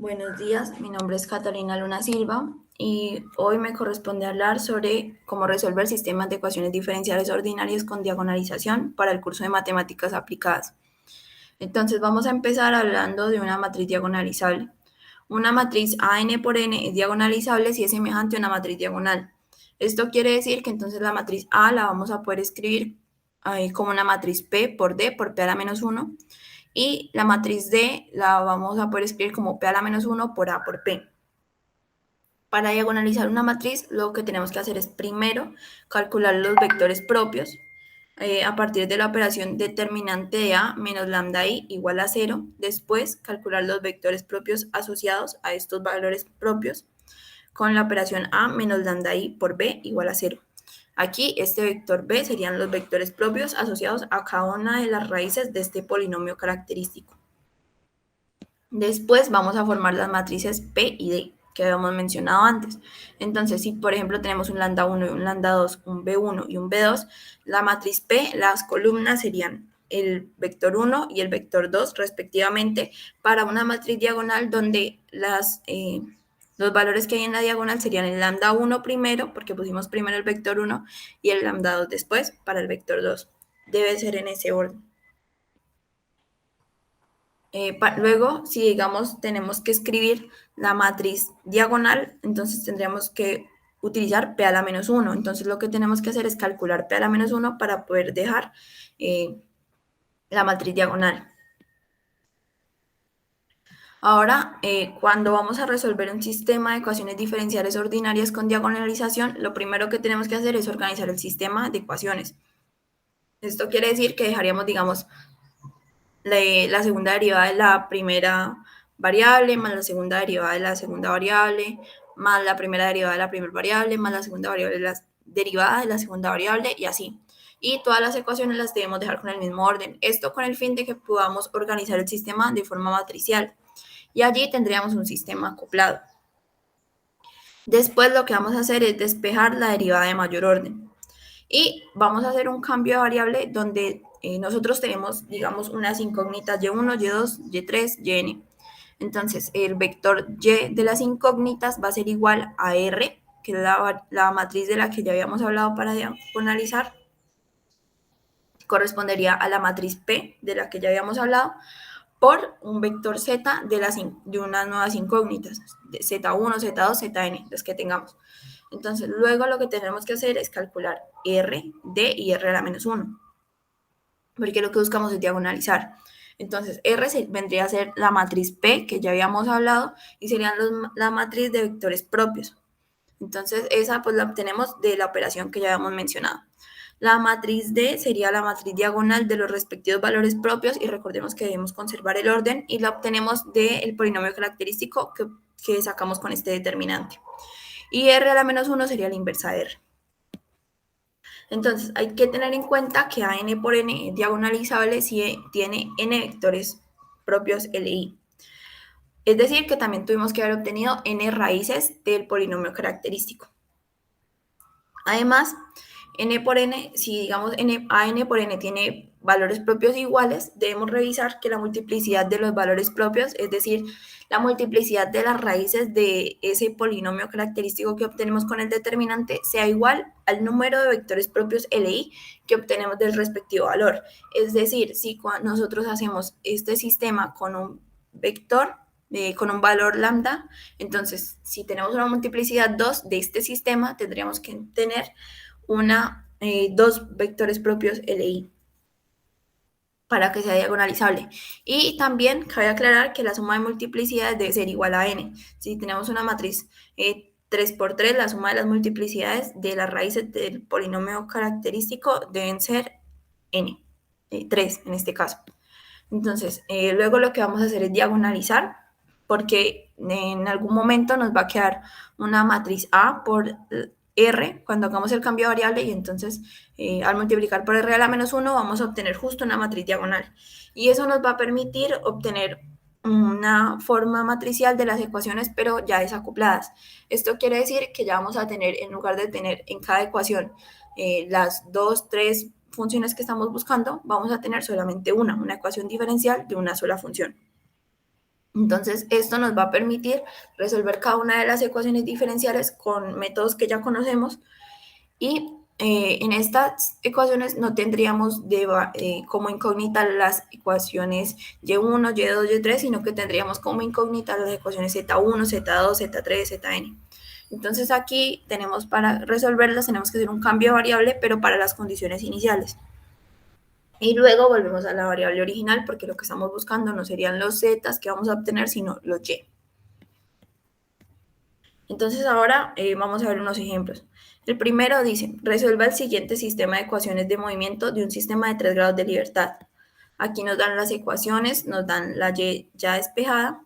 Buenos días, mi nombre es Catalina Luna Silva y hoy me corresponde hablar sobre cómo resolver sistemas de ecuaciones diferenciales ordinarias con diagonalización para el curso de matemáticas aplicadas. Entonces vamos a empezar hablando de una matriz diagonalizable. Una matriz AN por N es diagonalizable si es semejante a una matriz diagonal. Esto quiere decir que entonces la matriz A la vamos a poder escribir como una matriz P por D por P a la menos 1 y la matriz D la vamos a poder escribir como P a la menos 1 por A por P. Para diagonalizar una matriz, lo que tenemos que hacer es primero calcular los vectores propios a partir de la operación determinante de A menos lambda I igual a 0. Después, calcular los vectores propios asociados a estos valores propios con la operación A menos lambda I por B igual a 0. Aquí, este vector B serían los vectores propios asociados a cada una de las raíces de este polinomio característico. Después vamos a formar las matrices P y D que habíamos mencionado antes. Entonces, si por ejemplo tenemos un lambda 1 y un lambda 2, un B1 y un B2, la matriz P, las columnas serían el vector 1 y el vector 2 respectivamente para una matriz diagonal donde los valores que hay en la diagonal serían el lambda 1 primero, porque pusimos primero el vector 1, y el lambda 2 después para el vector 2. Debe ser en ese orden. Luego, si digamos tenemos que escribir la matriz diagonal, entonces tendríamos que utilizar P a la menos 1. Entonces lo que tenemos que hacer es calcular P a la menos 1 para poder dejar la matriz diagonal. Ahora, cuando vamos a resolver un sistema de ecuaciones diferenciales ordinarias con diagonalización, lo primero que tenemos que hacer es organizar el sistema de ecuaciones. Esto quiere decir que dejaríamos, digamos, la segunda derivada de la primera variable, más la segunda derivada de la segunda variable, más la primera derivada de la primera variable, más la segunda variable de la derivada de la segunda variable y así. Y todas las ecuaciones las debemos dejar con el mismo orden. Esto con el fin de que podamos organizar el sistema de forma matricial. Y allí tendríamos un sistema acoplado. Después lo que vamos a hacer es despejar la derivada de mayor orden. Y vamos a hacer un cambio de variable donde nosotros tenemos, digamos, unas incógnitas y1, y2, y3, yn. Entonces, el vector y de las incógnitas va a ser igual a r, que es la matriz de la que ya habíamos hablado para diagonalizar. Correspondería a la matriz P de la que ya habíamos hablado, por un vector z de unas nuevas incógnitas, de z1, z2, zn, las que tengamos. Entonces, luego lo que tenemos que hacer es calcular r, d y r a la menos 1, porque lo que buscamos es diagonalizar. Entonces, R vendría a ser la matriz P, que ya habíamos hablado, y serían la matriz de vectores propios. Entonces, esa pues la obtenemos de la operación que ya habíamos mencionado. La matriz D sería la matriz diagonal de los respectivos valores propios, y recordemos que debemos conservar el orden, y la obtenemos del polinomio característico que sacamos con este determinante. Y R a la menos 1 sería la inversa de R. Entonces, hay que tener en cuenta que AN por N es diagonalizable si tiene N vectores propios LI. Es decir, que también tuvimos que haber obtenido N raíces del polinomio característico. Además, N por N, si digamos AN por N tiene valores propios iguales, debemos revisar que la multiplicidad de los valores propios, es decir, la multiplicidad de las raíces de ese polinomio característico que obtenemos con el determinante, sea igual al número de vectores propios LI que obtenemos del respectivo valor. Es decir, si nosotros hacemos este sistema con un vector, con un valor lambda, entonces si tenemos una multiplicidad 2 de este sistema, tendríamos que tener dos vectores propios LI para que sea diagonalizable. Y también cabe aclarar que la suma de multiplicidades debe ser igual a n. Si tenemos una matriz 3 por 3, la suma de las multiplicidades de las raíces del polinomio característico deben ser n, 3 en este caso. Entonces, luego lo que vamos a hacer es diagonalizar, porque en algún momento nos va a quedar una matriz A por R cuando hagamos el cambio de variable, y entonces al multiplicar por R a la menos 1 vamos a obtener justo una matriz diagonal. Y eso nos va a permitir obtener una forma matricial de las ecuaciones, pero ya desacopladas. Esto quiere decir que ya vamos a tener, en lugar de tener en cada ecuación las 2, 3 funciones que estamos buscando, vamos a tener solamente una ecuación diferencial de una sola función. Entonces, esto nos va a permitir resolver cada una de las ecuaciones diferenciales con métodos que ya conocemos y en estas ecuaciones no tendríamos como incógnita las ecuaciones y1, y2, y3, sino que tendríamos como incógnita las ecuaciones z1, z2, z3, zn. Entonces aquí tenemos para resolverlas, tenemos que hacer un cambio de variable, pero para las condiciones iniciales. Y luego volvemos a la variable original, porque lo que estamos buscando no serían los z que vamos a obtener, sino los y. Entonces ahora vamos a ver unos ejemplos. El primero dice, resuelva el siguiente sistema de ecuaciones de movimiento de un sistema de 3 grados de libertad. Aquí nos dan las ecuaciones, nos dan la y ya despejada,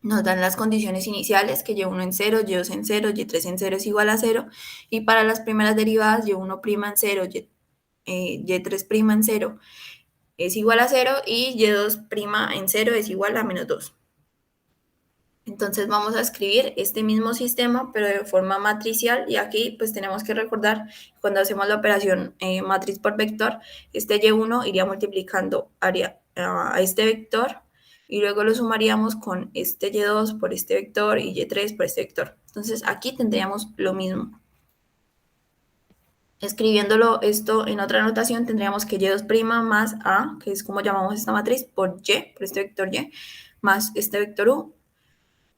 nos dan las condiciones iniciales, que y1 en 0, y2 en 0, y3 en 0 es igual a 0, y para las primeras derivadas, y1' en 0, y3' en 0 es igual a 0, y y2' en 0 es igual a menos 2. Entonces vamos a escribir este mismo sistema, pero de forma matricial, y aquí pues tenemos que recordar, cuando hacemos la operación matriz por vector, este y1 iría multiplicando a este vector, y luego lo sumaríamos con este y2 por este vector y y3 por este vector. Entonces aquí tendríamos lo mismo. Escribiéndolo esto en otra notación, tendríamos que y2' más a, que es como llamamos esta matriz, por y, por este vector y, más este vector u.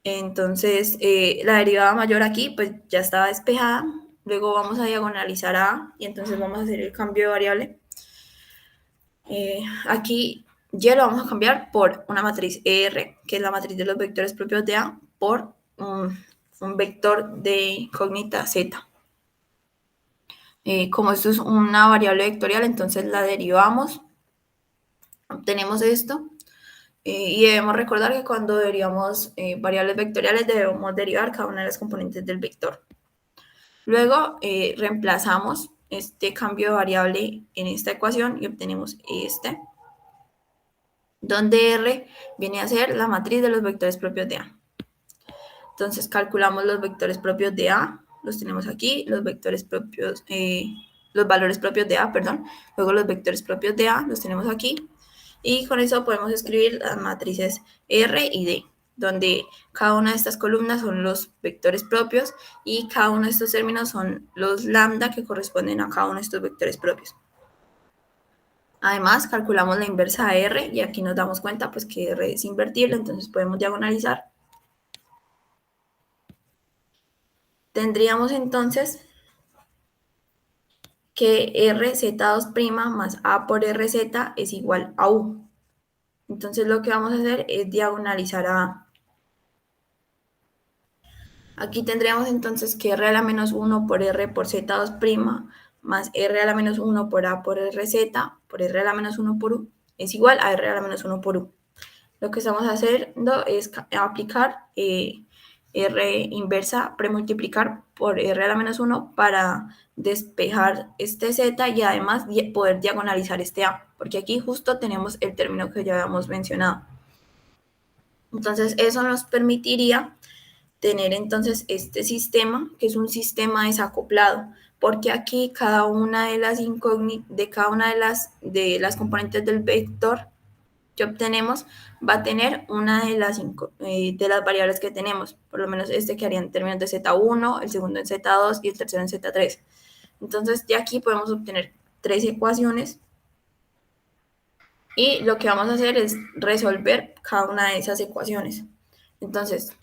Entonces, la derivada mayor aquí, pues ya estaba despejada. Luego vamos a diagonalizar a A, y entonces vamos a hacer el cambio de variable. Aquí y lo vamos a cambiar por una matriz ER, que es la matriz de los vectores propios de A, por un vector de incógnita Z. Como esto es una variable vectorial, entonces la derivamos, obtenemos esto. Y debemos recordar que cuando derivamos variables vectoriales debemos derivar cada una de las componentes del vector. Luego reemplazamos este cambio de variable en esta ecuación y obtenemos este, donde R viene a ser la matriz de los vectores propios de A. Entonces calculamos los vectores propios de A, los tenemos aquí, los vectores propios, los valores propios de A, perdón. Luego los vectores propios de A los tenemos aquí. Y con eso podemos escribir las matrices R y D, donde cada una de estas columnas son los vectores propios y cada uno de estos términos son los lambda que corresponden a cada uno de estos vectores propios. Además, calculamos la inversa de R y aquí nos damos cuenta pues, que R es invertible, entonces podemos diagonalizar. Tendríamos entonces que RZ2' más A por RZ es igual a U. Entonces lo que vamos a hacer es diagonalizar a A. Aquí tendríamos entonces que R a la menos 1 por R por Z2' más R a la menos 1 por A por RZ por R a la menos 1 por U es igual a R a la menos 1 por U. Lo que estamos haciendo es aplicar R inversa, premultiplicar por R a la menos 1 para despejar este Z y además poder diagonalizar este A, porque aquí justo tenemos el término que ya habíamos mencionado. Entonces eso nos permitiría tener entonces este sistema, que es un sistema desacoplado, porque aquí cada una de las de las componentes del vector que obtenemos va a tener una de las variables que tenemos, por lo menos este que haría en términos de Z1, el segundo en Z2 y el tercero en Z3. Entonces de aquí podemos obtener 3 ecuaciones y lo que vamos a hacer es resolver cada una de esas ecuaciones. Entonces,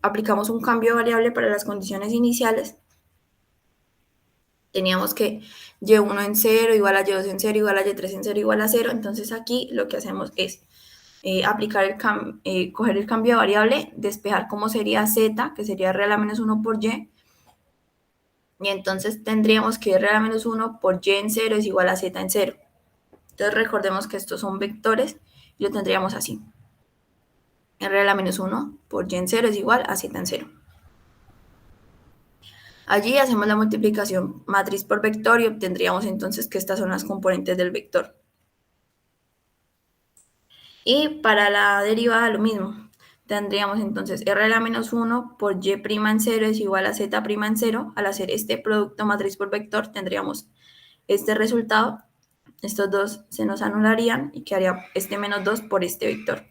aplicamos un cambio de variable para las condiciones iniciales. Teníamos que y1 en 0 igual a y2 en 0 igual a y3 en 0 igual a 0. Entonces aquí lo que hacemos es coger el cambio de variable, despejar cómo sería z, que sería r a la menos 1 por y. Y entonces tendríamos que r a la menos 1 por y en 0 es igual a z en 0. Entonces recordemos que estos son vectores y lo tendríamos así. R a la menos 1 por y en 0 es igual a z en 0. Allí hacemos la multiplicación matriz por vector y obtendríamos entonces que estas son las componentes del vector. Y para la derivada lo mismo. Tendríamos entonces r a la menos 1 por y' en 0 es igual a z' en 0. Al hacer este producto matriz por vector tendríamos este resultado. Estos dos se nos anularían y quedaría este menos 2 por este vector.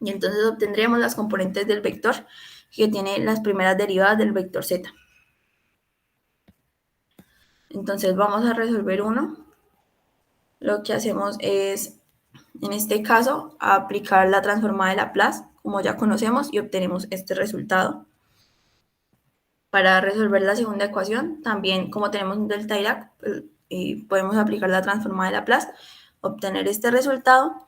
Y entonces obtendríamos las componentes del vector que tiene las primeras derivadas del vector z. Entonces vamos a resolver uno. Lo que hacemos es, en este caso, aplicar la transformada de Laplace, como ya conocemos, y obtenemos este resultado. Para resolver la segunda ecuación, también como tenemos un delta Dirac, podemos aplicar la transformada de Laplace, obtener este resultado.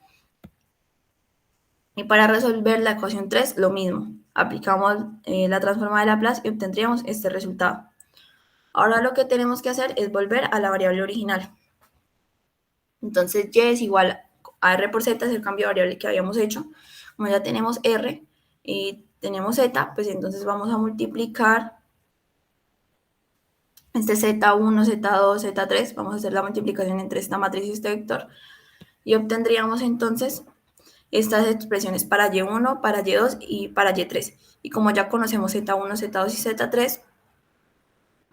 Y para resolver la ecuación 3, lo mismo. Aplicamos la transformada de Laplace y obtendríamos este resultado. Ahora lo que tenemos que hacer es volver a la variable original. Entonces y es igual a r por z, es el cambio de variable que habíamos hecho. Como ya tenemos r y tenemos z, pues entonces vamos a multiplicar este z1, z2, z3. Vamos a hacer la multiplicación entre esta matriz y este vector. Y obtendríamos entonces estas expresiones para y1, para y2 y para y3. Y como ya conocemos z1, z2 y z3,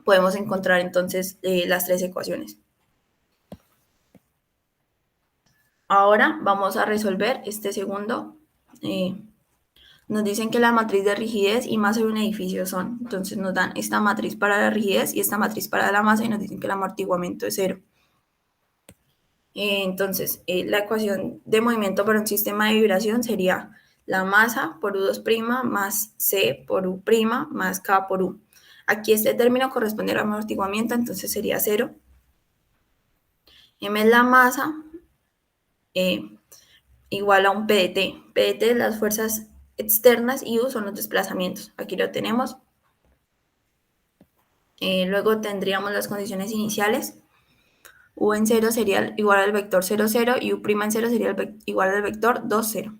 podemos encontrar entonces las tres ecuaciones. Ahora vamos a resolver este segundo. Nos dicen que la matriz de rigidez y masa de un edificio son. Entonces nos dan esta matriz para la rigidez y esta matriz para la masa y nos dicen que el amortiguamiento es 0. Entonces, la ecuación de movimiento para un sistema de vibración sería la masa por U2' más C por U' más K por U. Aquí este término corresponde al amortiguamiento, entonces sería 0. M es la masa, igual a un PDT. PDT es las fuerzas externas y U son los desplazamientos. Aquí lo tenemos. Luego tendríamos las condiciones iniciales. U en 0 sería igual al vector 0, 0 y U' en 0 sería igual al vector 2, 0.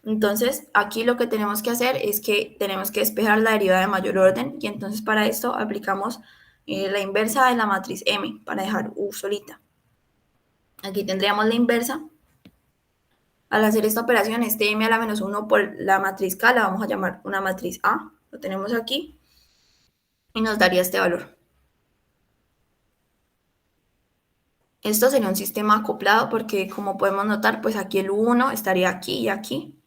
Entonces, aquí lo que tenemos que hacer es que tenemos que despejar la derivada de mayor orden y entonces para esto aplicamos la inversa de la matriz M para dejar U solita. Aquí tendríamos la inversa. Al hacer esta operación, este M a la menos 1 por la matriz K la vamos a llamar una matriz A. Lo tenemos aquí y nos daría este valor. Esto sería un sistema acoplado porque, como podemos notar, pues aquí el U1 estaría aquí y aquí.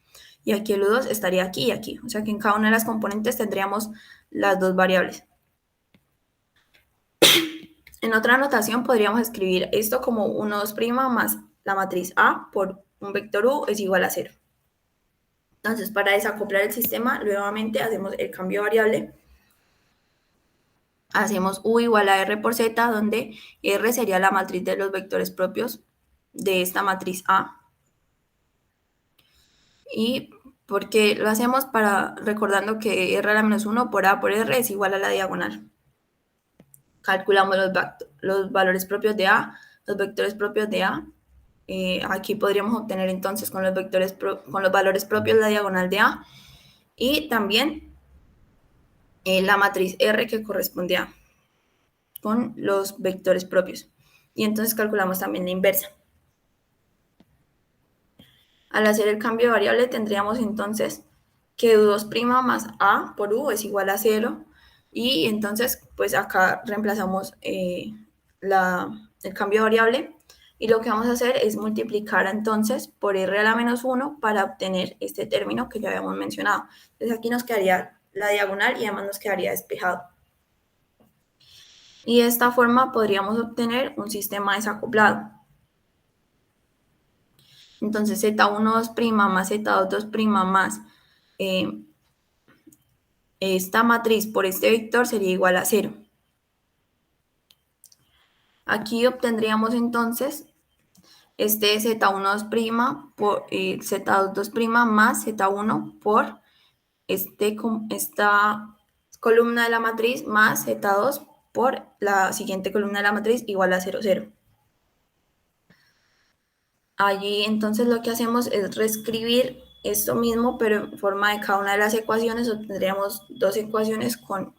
Y aquí el U2 estaría aquí y aquí. O sea que en cada una de las componentes tendríamos las dos variables. En otra notación podríamos escribir esto como 1, 2' más la matriz A por un vector U es igual a 0. Entonces, para desacoplar el sistema, nuevamente hacemos el cambio de variable. Hacemos U igual a R por Z, donde R sería la matriz de los vectores propios de esta matriz A. Y porque lo hacemos recordando que R a la menos 1 por A por R es igual a la diagonal. Calculamos los valores propios de A, los vectores propios de A. Aquí podríamos obtener entonces con los valores propios la diagonal de A y también la matriz R que corresponde a con los vectores propios. Y entonces calculamos también la inversa. Al hacer el cambio de variable tendríamos entonces que U2' más A por U es igual a 0 y entonces pues acá reemplazamos el cambio de variable y lo que vamos a hacer es multiplicar entonces por R a la menos 1 para obtener este término que ya habíamos mencionado. Entonces aquí nos quedaría la diagonal y además nos quedaría despejado. Y de esta forma podríamos obtener un sistema desacoplado. Entonces Z1 2' más Z2 2' más esta matriz por este vector sería igual a 0. Aquí obtendríamos entonces este Z1 2' por Z2 2' más Z1 por esta columna de la matriz más Z2 por la siguiente columna de la matriz igual a 0, 0. Allí entonces lo que hacemos es reescribir esto mismo, pero en forma de cada una de las ecuaciones. Obtendríamos dos ecuaciones con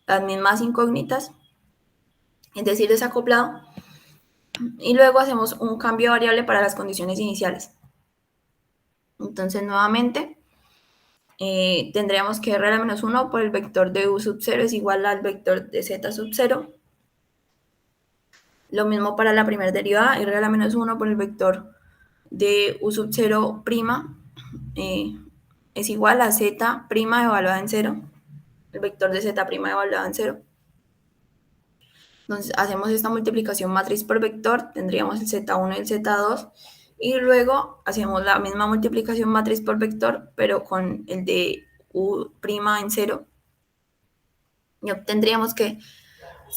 las mismas incógnitas, es decir, desacoplado. Y luego hacemos un cambio de variable para las condiciones iniciales. Entonces nuevamente tendríamos que R a la menos 1 por el vector de U sub 0 es igual al vector de Z sub 0. Lo mismo para la primera derivada, R a la menos 1 por el vector de u sub 0' es igual a z' evaluada en 0, el vector de z' evaluada en 0. Entonces hacemos esta multiplicación matriz por vector, tendríamos el z1 y el z2, y luego hacemos la misma multiplicación matriz por vector, pero con el de u' en 0, y obtendríamos que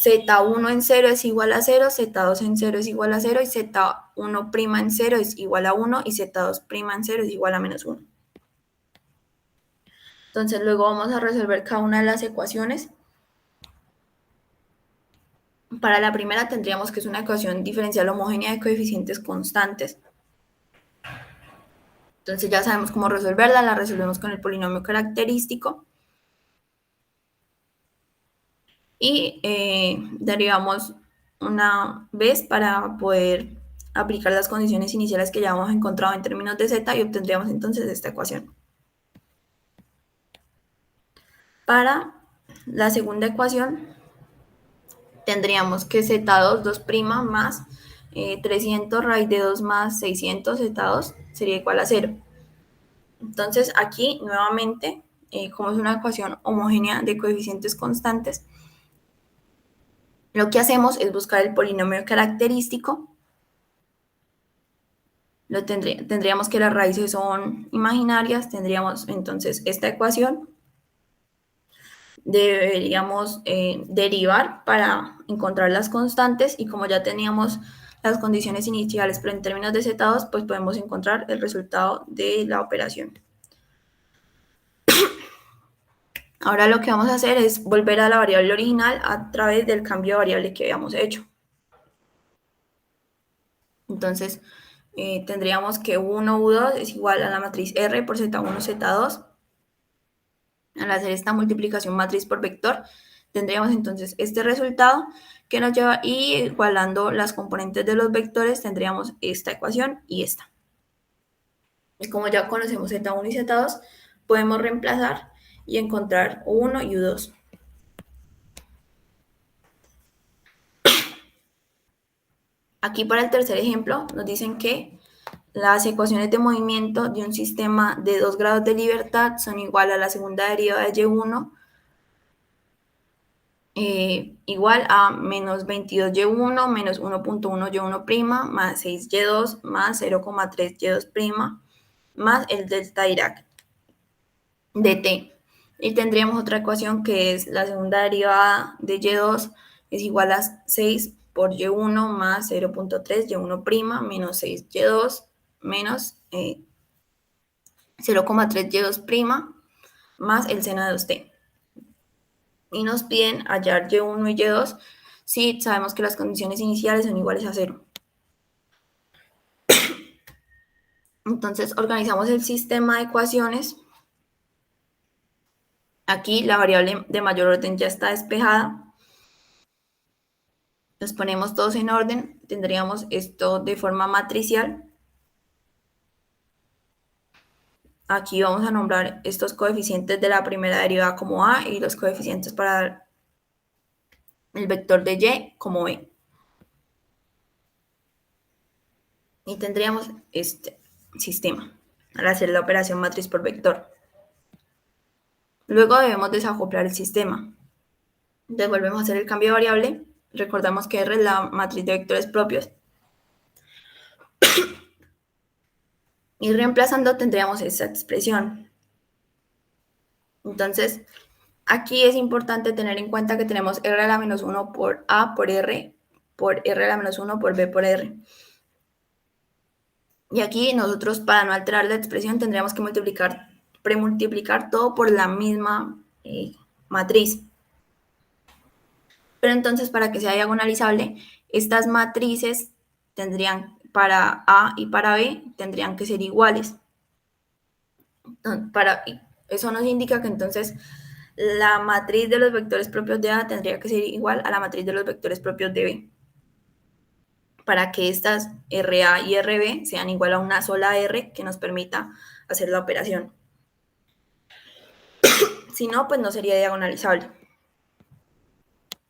z1 en 0 es igual a 0, z2 en 0 es igual a 0, y z1' en 0 es igual a 1, y z2' en 0 es igual a menos 1. Entonces luego vamos a resolver cada una de las ecuaciones. Para la primera tendríamos que es una ecuación diferencial homogénea de coeficientes constantes. Entonces ya sabemos cómo resolverla, la resolvemos con el polinomio característico. Y derivamos una vez para poder aplicar las condiciones iniciales que ya hemos encontrado en términos de z, y obtendríamos entonces esta ecuación. Para la segunda ecuación tendríamos que z2, 2' más 300 raíz de 2 más 600 z2 sería igual a 0. Entonces aquí nuevamente, como es una ecuación homogénea de coeficientes constantes, lo que hacemos es buscar el polinomio característico. Tendríamos que las raíces son imaginarias, tendríamos entonces esta ecuación. Deberíamos derivar para encontrar las constantes, y como ya teníamos las condiciones iniciales, pero en términos de z2, pues podemos encontrar el resultado de la operación. Ahora lo que vamos a hacer es volver a la variable original a través del cambio de variable que habíamos hecho. Entonces, tendríamos que u1, u2 es igual a la matriz R por z1, z2. Al hacer esta multiplicación matriz por vector, tendríamos entonces este resultado que nos lleva, y igualando las componentes de los vectores, tendríamos esta ecuación y esta. Y como ya conocemos z1 y z2, podemos reemplazar y encontrar u1 y u2. Aquí para el tercer ejemplo nos dicen que las ecuaciones de movimiento de un sistema de 2 grados de libertad son igual a la segunda derivada de y1 igual a menos 22y1 menos 1.1y1' más 6y2 más 0,3y2' más el delta Dirac de t. Y tendríamos otra ecuación que es la segunda derivada de y2 es igual a 6 por y1 más 0.3y1' menos 6y2 menos 0,3y2' más el seno de 2t. Y nos piden hallar y1 y y2 si sabemos que las condiciones iniciales son iguales a 0. Entonces organizamos el sistema de ecuaciones. Aquí la variable de mayor orden ya está despejada. Los ponemos todos en orden. Tendríamos esto de forma matricial. Aquí vamos a nombrar estos coeficientes de la primera derivada como A y los coeficientes para el vector de Y como B. Y tendríamos este sistema al hacer la operación matriz por vector. Luego debemos desacoplar el sistema. Entonces volvemos a hacer el cambio de variable. Recordamos que R es la matriz de vectores propios. Y reemplazando tendríamos esta expresión. Entonces, aquí es importante tener en cuenta que tenemos R a la menos 1 por A por R a la menos 1 por B por R. Y aquí nosotros, para no alterar la expresión, tendríamos que premultiplicar todo por la misma matriz. Pero entonces, para que sea diagonalizable, estas matrices tendrían, para A y para B, tendrían que ser iguales. Eso nos indica que entonces la matriz de los vectores propios de A tendría que ser igual a la matriz de los vectores propios de B, para que estas RA y RB sean igual a una sola R que nos permita hacer la operación. Si no, pues no sería diagonalizable.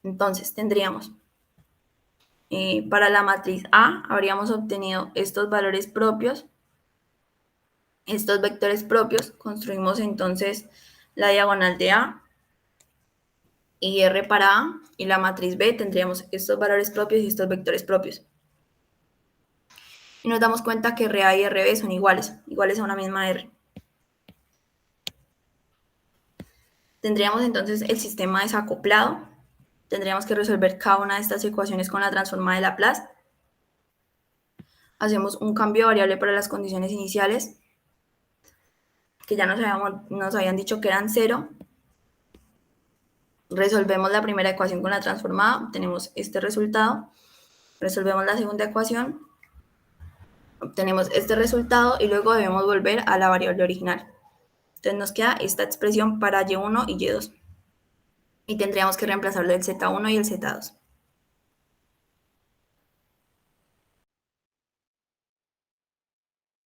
Entonces tendríamos, para la matriz A, habríamos obtenido estos valores propios estos vectores propios, construimos entonces la diagonal de A y R para A, y la matriz B tendríamos estos valores propios y estos vectores propios. Y nos damos cuenta que RA y RB son iguales a una misma R. Tendríamos entonces el sistema desacoplado. Tendríamos que resolver cada una de estas ecuaciones con la transforma de Laplace. Hacemos un cambio de variable para las condiciones iniciales, que ya nos habían dicho que eran 0. Resolvemos la primera ecuación con la transformada, obtenemos este resultado. Resolvemos la segunda ecuación, obtenemos este resultado y luego debemos volver a la variable original. Entonces nos queda esta expresión para y1 y y2. Y tendríamos que reemplazarlo el z1 y el z2.